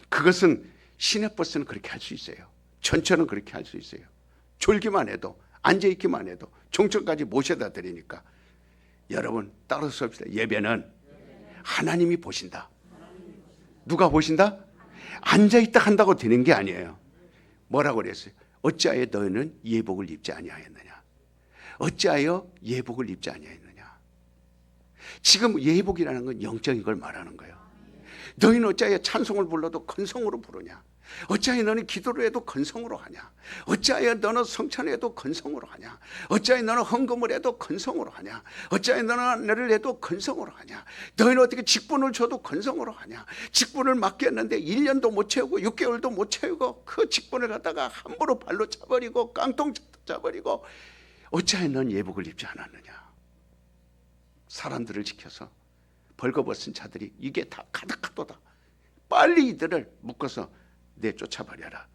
그것은 시내버스는 그렇게 할 수 있어요. 전철은 그렇게 할 수 있어요. 졸기만 해도 앉아 있기만 해도 종점까지 모셔다 드리니까 여러분 따라서 합시다. 예배는 하나님이 보신다. 누가 보신다? 앉아있다 한다고 되는 게 아니에요. 뭐라고 그랬어요? 어찌하여 너희는 예복을 입지 아니하였느냐? 어찌하여 예복을 입지 아니하였느냐? 지금 예복이라는 건 영적인 걸 말하는 거예요. 너희는 어찌하여 찬송을 불러도 건성으로 부르냐? 어찌하여 너는 기도를 해도 건성으로 하냐? 어찌하여 너는 성찬을 해도 건성으로 하냐? 어찌하여 너는 헌금을 해도 건성으로 하냐? 어찌하여 너는 안내를 해도 건성으로 하냐? 너희는 어떻게 직분을 줘도 건성으로 하냐? 직분을 맡겼는데 1년도 못 채우고 6개월도 못 채우고 그 직분을 갖다가 함부로 발로 차버리고 깡통 차버리고 어찌하여 너는 예복을 입지 않았느냐? 사람들을 지켜서 벌거벗은 자들이 이게 다 가득하도다. 빨리 이들을 묶어서 내쫓아버려라.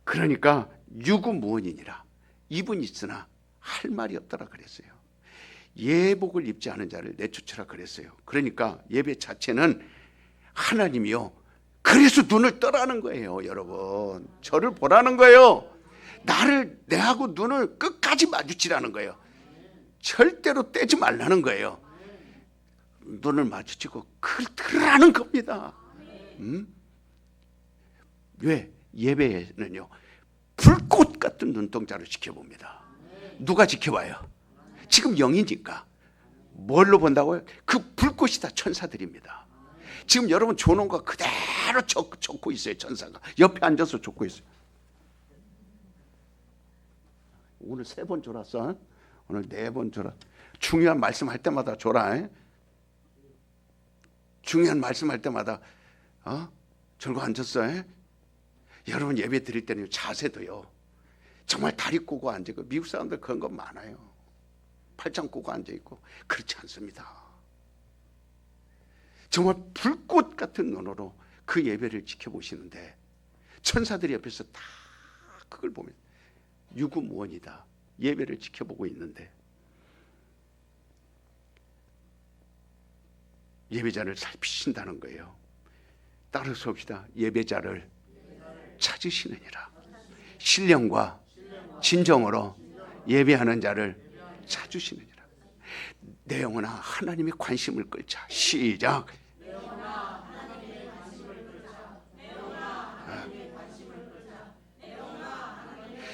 그러니까 유구무원이니라. 입은 있으나 할 말이 없더라 그랬어요. 예복을 입지 않은 자를 내쫓으라 그랬어요. 그러니까 예배 자체는 하나님이요. 그래서 눈을 떠라는 거예요. 여러분 저를 보라는 거예요. 내하고 눈을 끝까지 마주치라는 거예요. 절대로 떼지 말라는 거예요. 눈을 마주치고 들으라는 겁니다. 왜? 예배는요 불꽃 같은 눈동자로 지켜봅니다. 누가 지켜봐요? 지금 영이니까. 뭘로 본다고요? 그 불꽃이 다 천사들입니다. 지금 여러분 조는 거 그대로 쫓고 있어요. 천사가 옆에 앉아서 쫓고 있어요. 오늘 3번 졸았어. 오늘 4번 졸아. 중요한 말씀할 때마다 졸아. 중요한 말씀할 때마다 졸고 앉았어. 여러분 예배 드릴 때는 자세도요 정말 다리 꼬고 앉아있고 미국 사람들 그런 거 많아요. 팔짱 꼬고 앉아있고 그렇지 않습니다. 정말 불꽃 같은 눈으로 그 예배를 지켜보시는데 천사들이 옆에서 다 그걸 보면 유구무원이다. 예배를 지켜보고 있는데 예배자를 살피신다는 거예요. 따라서 봅시다. 예배자를 찾으시느니라. 신령과 진정으로 예배하는 자를 찾으시느니라. 내 영혼아 하나님의 관심을 끌자. 시작.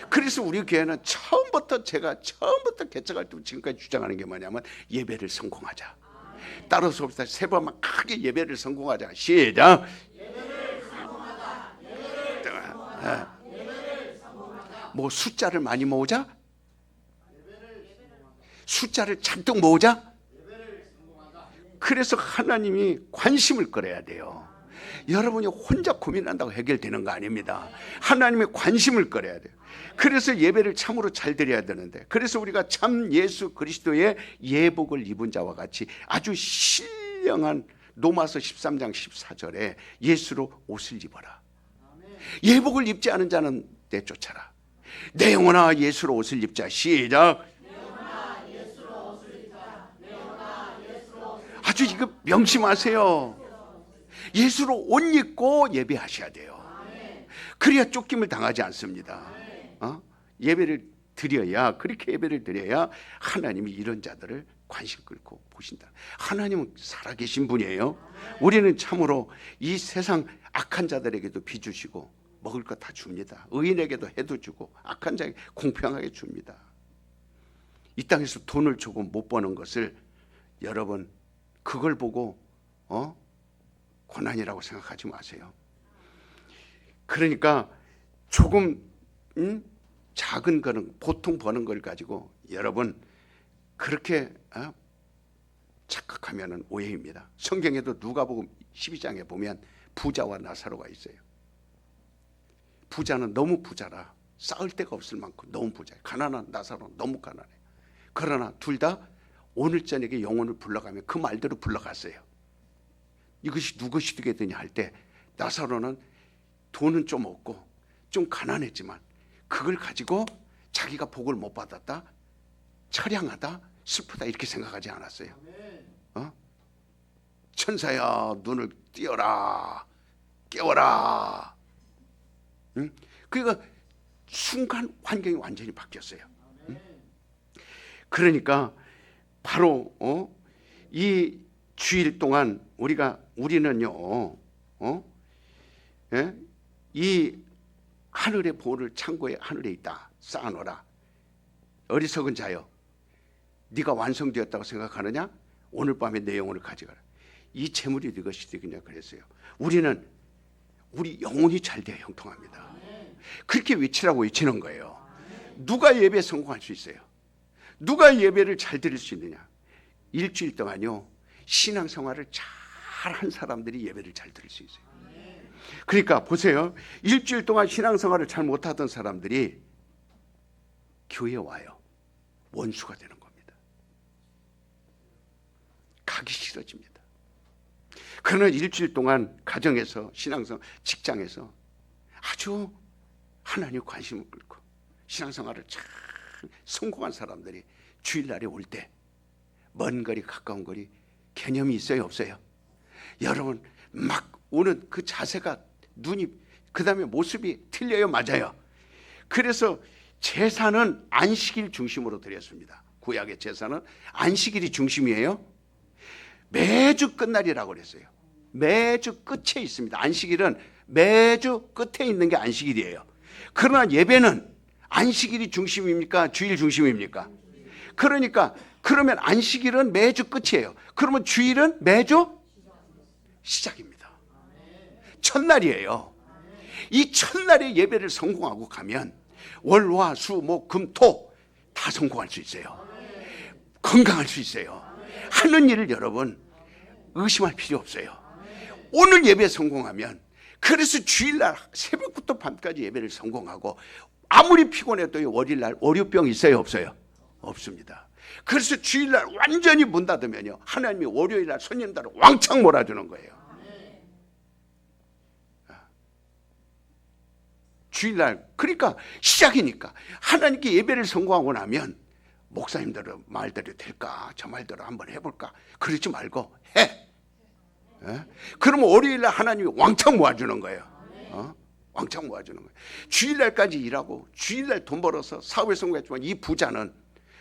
그래서 우리 교회는 제가 처음부터 개척할 때 지금까지 주장하는 게 뭐냐면 예배를 성공하자. 따라서 봅시다. 3번만 크게 예배를 성공하자. 시작. 뭐 숫자를 많이 모으자? 숫자를 잔뜩 모으자? 그래서 하나님이 관심을 끌어야 돼요. 여러분이 혼자 고민한다고 해결되는 거 아닙니다. 하나님의 관심을 끌어야 돼요. 그래서 예배를 참으로 잘 드려야 되는데, 그래서 우리가 참 예수 그리스도의 예복을 입은 자와 같이 아주 신령한 로마서 13장 14절에 예수로 옷을 입어라. 예복을 입지 않은 자는 내쫓아라. 내 영혼아 예수로 옷을 입자. 시작. 아주 이거 명심하세요. 예수로 옷 입고 예배하셔야 돼요. 그래야 쫓김을 당하지 않습니다. 예배를 드려야, 그렇게 예배를 드려야 하나님이 이런 자들을 관심 끌고 보신다. 하나님은 살아계신 분이에요. 우리는 참으로 이 세상 악한 자들에게도 빚주시고 먹을 거 다 줍니다. 의인에게도 해도 주고 악한 자에게 공평하게 줍니다. 이 땅에서 돈을 조금 못 버는 것을 여러분 그걸 보고 고난이라고 생각하지 마세요. 그러니까 조금 작은 거는 보통 버는 걸 가지고 여러분 그렇게 착각하면 오해입니다. 성경에도 누가복음 12장에 보면 부자와 나사로가 있어요. 부자는 너무 부자라 쌓을 데가 없을 만큼 너무 부자예요. 가난한 나사로는 너무 가난해요. 그러나 둘 다 오늘 저녁에 영혼을 불러가며 그 말대로 불러갔어요. 이것이 누구시 되겠느냐 할 때 나사로는 돈은 좀 없고 좀 가난했지만 그걸 가지고 자기가 복을 못 받았다, 처량하다, 슬프다 이렇게 생각하지 않았어요. 천사야 눈을 띄어라, 깨워라. 그러니까 순간 환경이 완전히 바뀌었어요. 그러니까 바로 이 주일 동안 우리는요, 이 하늘의 보를 창고에 하늘에 있다 쌓아놓으라. 어리석은 자여, 네가 완성되었다고 생각하느냐? 오늘 밤에 내 영혼을 가져가라. 이 재물이 네 것이 되겠냐 그랬어요. 우리는 우리 영혼이 잘 돼야 형통합니다. 그렇게 외치라고 외치는 거예요. 누가 예배에 성공할 수 있어요? 누가 예배를 잘 드릴 수 있느냐? 일주일 동안요 신앙생활을 잘한 사람들이 예배를 잘 드릴 수 있어요. 그러니까 보세요. 일주일 동안 신앙생활을 잘 못하던 사람들이 교회에 와요. 원수가 되는 겁니다. 가기 싫어집니다. 그러나 일주일 동안 가정에서 신앙생활, 직장에서 아주 하나님 관심을 끌고 신앙생활을 잘 성공한 사람들이 주일날에 올 때 먼 거리 가까운 거리 개념이 있어요 없어요? 여러분 막 오는 그 자세가 눈이 그 다음에 모습이 틀려요 맞아요? 그래서 제사는 안식일 중심으로 드렸습니다. 구약의 제사는 안식일이 중심이에요. 매주 끝날이라고 그랬어요. 매주 끝에 있습니다. 안식일은 매주 끝에 있는 게 안식일이에요. 그러나 예배는 안식일이 중심입니까? 주일 중심입니까? 그러니까 그러면 안식일은 매주 끝이에요. 그러면 주일은 매주 시작입니다. 첫날이에요. 이 첫날에 예배를 성공하고 가면 월, 화, 수, 목, 금, 토 다 성공할 수 있어요. 건강할 수 있어요. 하는 일을 여러분 의심할 필요 없어요. 오늘 예배 성공하면 그래서 주일날 새벽부터 밤까지 예배를 성공하고 아무리 피곤해도 월요일날 월요병 있어요 없어요? 없습니다. 그래서 주일날 완전히 문 닫으면요 하나님이 월요일날 손님들을 왕창 몰아주는 거예요. 주일날 그러니까 시작이니까 하나님께 예배를 성공하고 나면 목사님들은 말대로 될까 저 말대로 한번 해볼까 그러지 말고 해. 그러면 월요일날 하나님이 왕창 모아주는 거예요. 왕창 모아주는 거예요. 주일날까지 일하고 주일날 돈 벌어서 사업에 성공했지만 이 부자는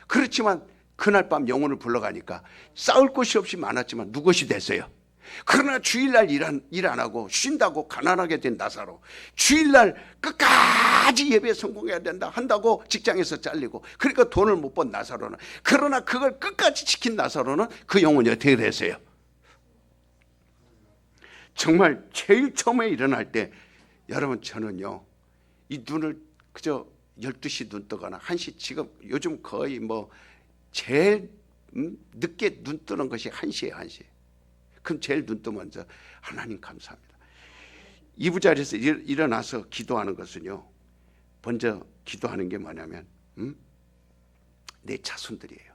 그렇지만 그날 밤 영혼을 불러가니까 싸울 곳이 없이 많았지만 누것이 됐어요. 그러나 주일날 일 안 하고 쉰다고 가난하게 된 나사로, 주일날 끝까지 예배에 성공해야 된다 한다고 직장에서 잘리고 그러니까 돈을 못 번 나사로는, 그러나 그걸 끝까지 지킨 나사로는 그 영혼이 어떻게 됐어요? 정말 제일 처음에 일어날 때 여러분 저는요 이 눈을 그저 12시 눈 뜨거나 1시, 지금 요즘 거의 뭐 제일 늦게 눈 뜨는 것이 1시예요. 1시. 그럼 제일 눈 뜨면 먼저 하나님 감사합니다. 이부 자리에서 일어나서 기도하는 것은요 먼저 기도하는 게 뭐냐면 내 자손들이에요.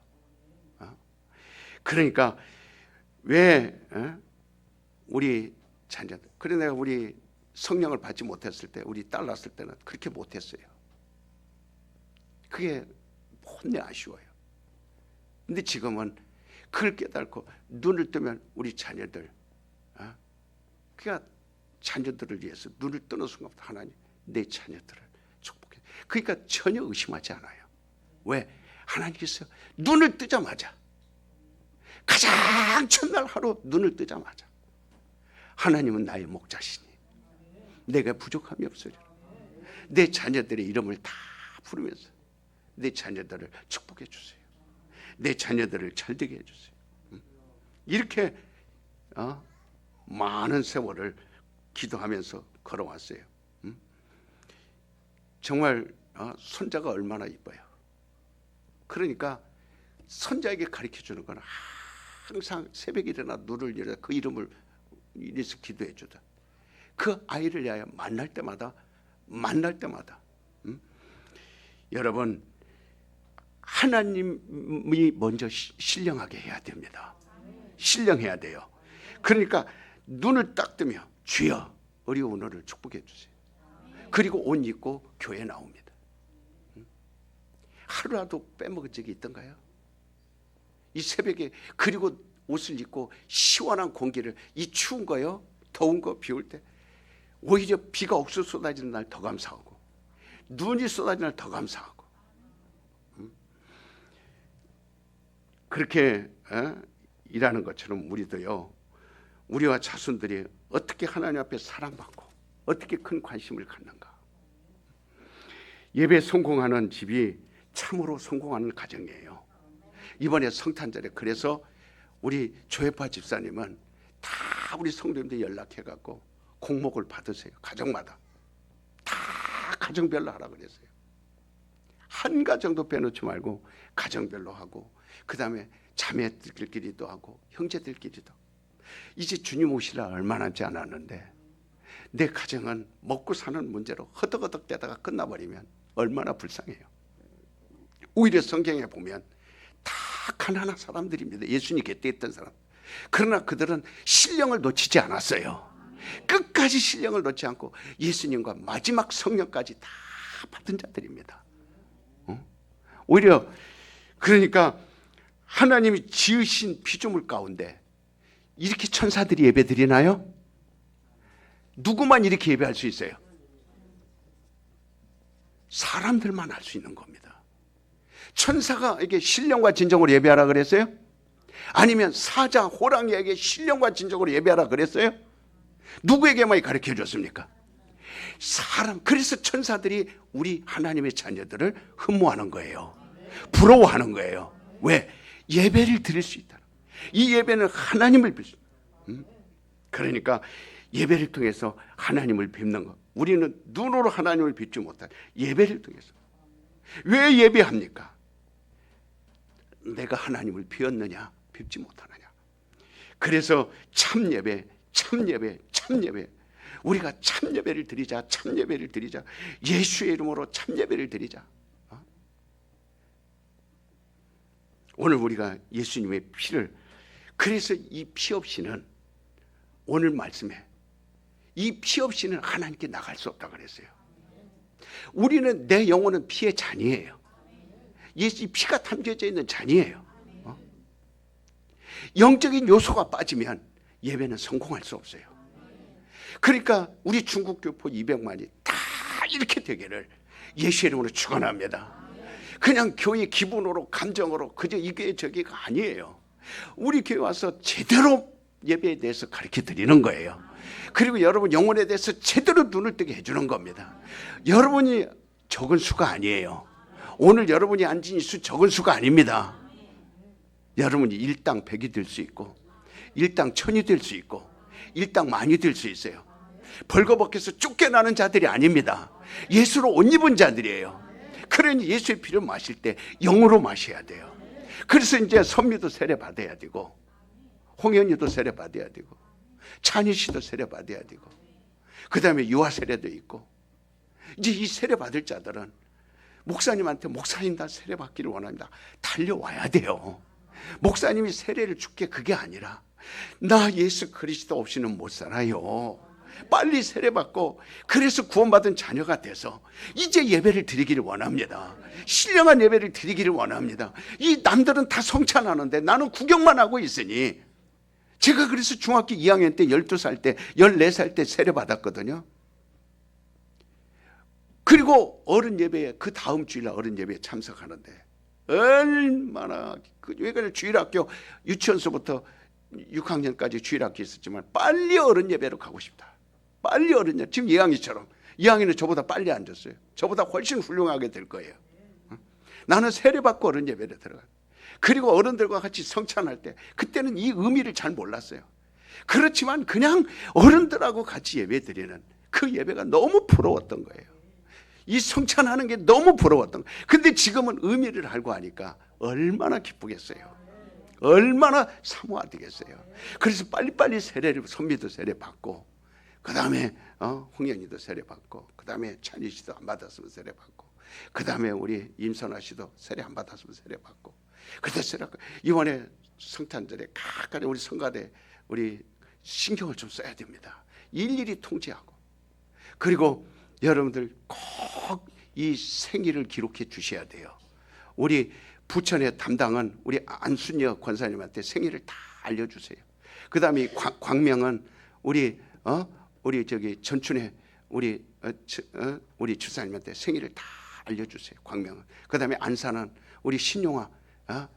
그러니까 왜 우리 자녀들, 그래 내가 우리 성령을 받지 못했을 때, 우리 딸 낳았을 때는 그렇게 못했어요. 그게 혼내 아쉬워요. 근데 지금은 그걸 깨닫고 눈을 뜨면 우리 자녀들, 그러니까 자녀들을 위해서 눈을 뜨는 순간부터 하나님 내 자녀들을 축복해. 그러니까 전혀 의심하지 않아요. 왜? 하나님께서 눈을 뜨자마자, 가장 첫날 하루 눈을 뜨자마자 하나님은 나의 목자시니 내가 부족함이 없으리라. 내 자녀들의 이름을 다 부르면서 내 자녀들을 축복해 주세요. 내 자녀들을 잘되게 해주세요. 이렇게 많은 세월을 기도하면서 걸어왔어요. 정말 손자가 얼마나 이뻐요. 그러니까 손자에게 가르쳐주는 건 항상 새벽에 일어나 눈을 열어 그 이름을 이래서 기도해 주다. 그 아이를 위하여 만날 때마다 여러분, 하나님이 먼저 신령하게 해야 됩니다. 신령해야 돼요. 그러니까 눈을 딱 뜨면 주여 우리 오늘을 축복해 주세요. 그리고 옷 입고 교회 나옵니다. 하루라도 빼먹은 적이 있던가요? 이 새벽에 그리고 옷을 입고 시원한 공기를, 이 추운 거요, 더운 거, 비 올 때 오히려 비가 옥수 쏟아지는 날 더 감사하고 눈이 쏟아지는 날 더 감사하고 그렇게 일하는 것처럼 우리도요, 우리와 자손들이 어떻게 하나님 앞에 사랑받고 어떻게 큰 관심을 갖는가. 예배 성공하는 집이 참으로 성공하는 가정이에요. 이번에 성탄절에 그래서 우리 조혜파 집사님은 다 우리 성도님들 연락해갖고 공목을 받으세요. 가정마다 다 가정별로 하라 그랬어요. 한 가정도 빼놓지 말고 가정별로 하고, 그 다음에 자매들끼리도 하고 형제들끼리도. 이제 주님 오시라 얼마 남지 않았는데 내 가정은 먹고 사는 문제로 허덕허덕 대다가 끝나버리면 얼마나 불쌍해요. 오히려 성경에 보면 다 가난한 사람들입니다. 예수님 곁에 있던 사람. 그러나 그들은 신령을 놓치지 않았어요. 끝까지 신령을 놓지 않고 예수님과 마지막 성령까지 다 받은 자들입니다. 오히려 그러니까 하나님이 지으신 피조물 가운데 이렇게 천사들이 예배 드리나요? 누구만 이렇게 예배할 수 있어요? 사람들만 할 수 있는 겁니다. 천사가 이게 신령과 진정으로 예배하라 그랬어요? 아니면 사자 호랑이에게 신령과 진정으로 예배하라 그랬어요? 누구에게만 가르쳐 줬습니까? 사람. 그래서 천사들이 우리 하나님의 자녀들을 흠모하는 거예요. 부러워하는 거예요. 왜? 예배를 드릴 수 있다. 이 예배는 하나님을 뵙. 그러니까 예배를 통해서 하나님을 뵙는 것. 우리는 눈으로 하나님을 뵙지 못한 예배를 통해서. 왜 예배합니까? 내가 하나님을 뵙었느냐, 뵙지 못하느냐. 그래서 참 예배, 참 예배, 참 예배. 우리가 참 예배를 드리자, 참 예배를 드리자. 예수의 이름으로 참 예배를 드리자. 오늘 우리가 예수님의 피를, 그래서 이 피 없이는, 오늘 말씀에 이 피 없이는 하나님께 나갈 수 없다 그랬어요. 우리는, 내 영혼은 피의 잔이에요. 이 피가 담겨져 있는 잔이에요. 영적인 요소가 빠지면 예배는 성공할 수 없어요. 그러니까 우리 중국 교포 200만이 다 이렇게 되기를 예수의 이름으로 축원합니다. 그냥 교회 기분으로, 감정으로 그저 이게 저게가 아니에요. 우리 교회 와서 제대로 예배에 대해서 가르쳐 드리는 거예요. 그리고 여러분 영혼에 대해서 제대로 눈을 뜨게 해주는 겁니다. 여러분이 적은 수가 아니에요. 오늘 여러분이 앉은 이 수 적은 수가 아닙니다. 여러분이 일당 100이 될 수 있고, 일당 1000이 될 수 있고, 일당 만이 될 수 있어요. 벌거벗겨서 쫓겨나는 자들이 아닙니다. 예수로 옷 입은 자들이에요. 그러니 예수의 피를 마실 때 영으로 마셔야 돼요. 그래서 이제 선미도 세례 받아야 되고, 홍현이도 세례 받아야 되고, 찬희 씨도 세례 받아야 되고, 그 다음에 유아 세례도 있고. 이제 이 세례 받을 자들은 목사님한테, 목사님 나 세례 받기를 원합니다, 달려와야 돼요. 목사님이 세례를 줄게 그게 아니라 나 예수 그리스도 없이는 못 살아요. 빨리 세례받고 그래서 구원받은 자녀가 돼서 이제 예배를 드리기를 원합니다. 신령한 예배를 드리기를 원합니다. 이 남들은 다 성찬하는데 나는 구경만 하고 있으니, 제가 그래서 중학교 2학년 때 12살 때 14살 때 세례받았거든요. 그리고 어른 예배에, 그 다음 주일날 어른 예배에 참석하는데 얼마나, 왜 그래, 주일학교 유치원서부터 6학년까지 주일학교 있었지만 빨리 어른 예배로 가고 싶다. 빨리 어른 예배. 지금 이항이처럼, 이항이는 저보다 빨리 앉았어요. 저보다 훨씬 훌륭하게 될 거예요. 나는 세례받고 어른 예배를 들어가. 그리고 어른들과 같이 성찬할 때 그때는 이 의미를 잘 몰랐어요. 그렇지만 그냥 어른들하고 같이 예배 드리는 그 예배가 너무 부러웠던 거예요. 이 성찬하는 게 너무 부러웠던 거예요. 근데 지금은 의미를 알고 하니까 얼마나 기쁘겠어요. 얼마나 사모하되겠어요. 그래서 빨리빨리 세례를, 선미도 세례 받고, 그 다음에 홍연이도 세례 받고, 그 다음에 찬희 씨도 안 받았으면 세례 받고, 그 다음에 우리 임선아 씨도 세례 안 받았으면 세례 받고, 그때 세례, 이번에 성탄절에 각각 우리 성가대 우리 신경을 좀 써야 됩니다. 일일이 통제하고. 그리고 여러분들 꼭 이 생일을 기록해 주셔야 돼요. 우리 부천의 담당은 우리 안순여 권사님한테 생일을 다 알려주세요. 그 다음에 광명은 우리 저기 전춘의 우리 주사님한테 생일을 다 알려주세요. 광명은. 그 다음에 안산은 우리 신용아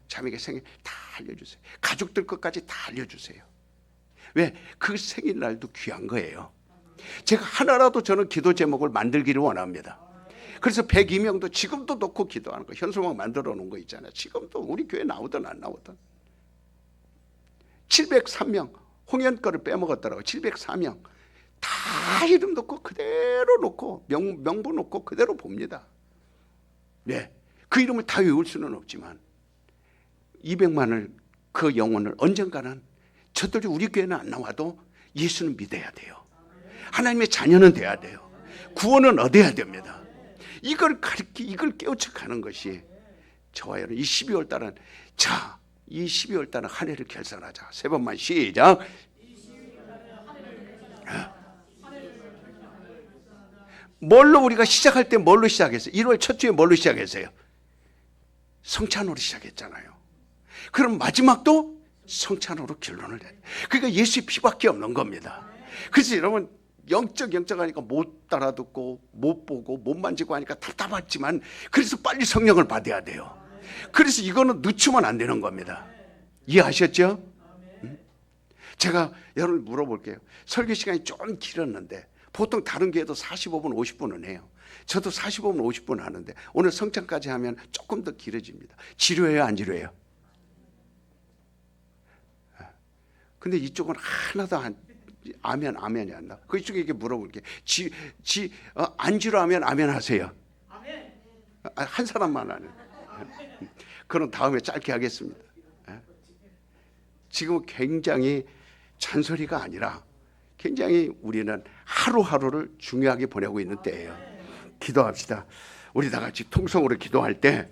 자매가 생일 다 알려주세요. 가족들 것까지 다 알려주세요. 왜? 그 생일날도 귀한 거예요. 제가 하나라도 저는 기도 제목을 만들기를 원합니다. 그래서 102명도 지금도 놓고 기도하는 거, 현수막 만들어 놓은 거 있잖아요. 지금도 우리 교회 나오든 안 나오든. 703명 홍연 거를 빼먹었더라고요. 704명 다 이름 놓고 그대로 놓고 명부 놓고 그대로 봅니다. 네, 그 이름을 다 외울 수는 없지만 200만을, 그 영혼을 언젠가는, 저들이 우리 교회는 안 나와도 예수는 믿어야 돼요. 하나님의 자녀는 돼야 돼요. 구원은 얻어야 됩니다. 이걸 깨우쳐 가는 것이 저와 여러분, 이 12월 달은, 자, 이 12월 달은 한 해를 결산하자. 세 번만 시작. 뭘로 우리가 시작할 때 뭘로 시작했어요? 1월 첫 주에 뭘로 시작했어요? 성찬으로 시작했잖아요. 그럼 마지막도 성찬으로 결론을 내. 그러니까 예수의 피밖에 없는 겁니다. 그래서 여러분, 영적 하니까 못 따라듣고 못 보고 못 만지고 하니까 답답하지만, 그래서 빨리 성령을 받아야 돼요. 그래서 이거는 늦추면 안 되는 겁니다. 이해하셨죠? 제가 여러분 물어볼게요. 설교 시간이 좀 길었는데 보통 다른 교회도 45분 50분은 해요. 저도 45분 50분 하는데 오늘 성찬까지 하면 조금 더 길어집니다. 지루해요, 안 지루해요? 근데 이쪽은 하나도 아멘이 안 나와. 그쪽에 이렇게 물어볼게. 안 지루하면 아멘 하세요. 아멘. 한 사람만 하네. 그럼 다음에 짧게 하겠습니다. 지금 굉장히 잔소리가 아니라 굉장히 우리는 하루하루를 중요하게 보내고 있는 때예요. 기도합시다. 우리 다 같이 통성으로 기도할 때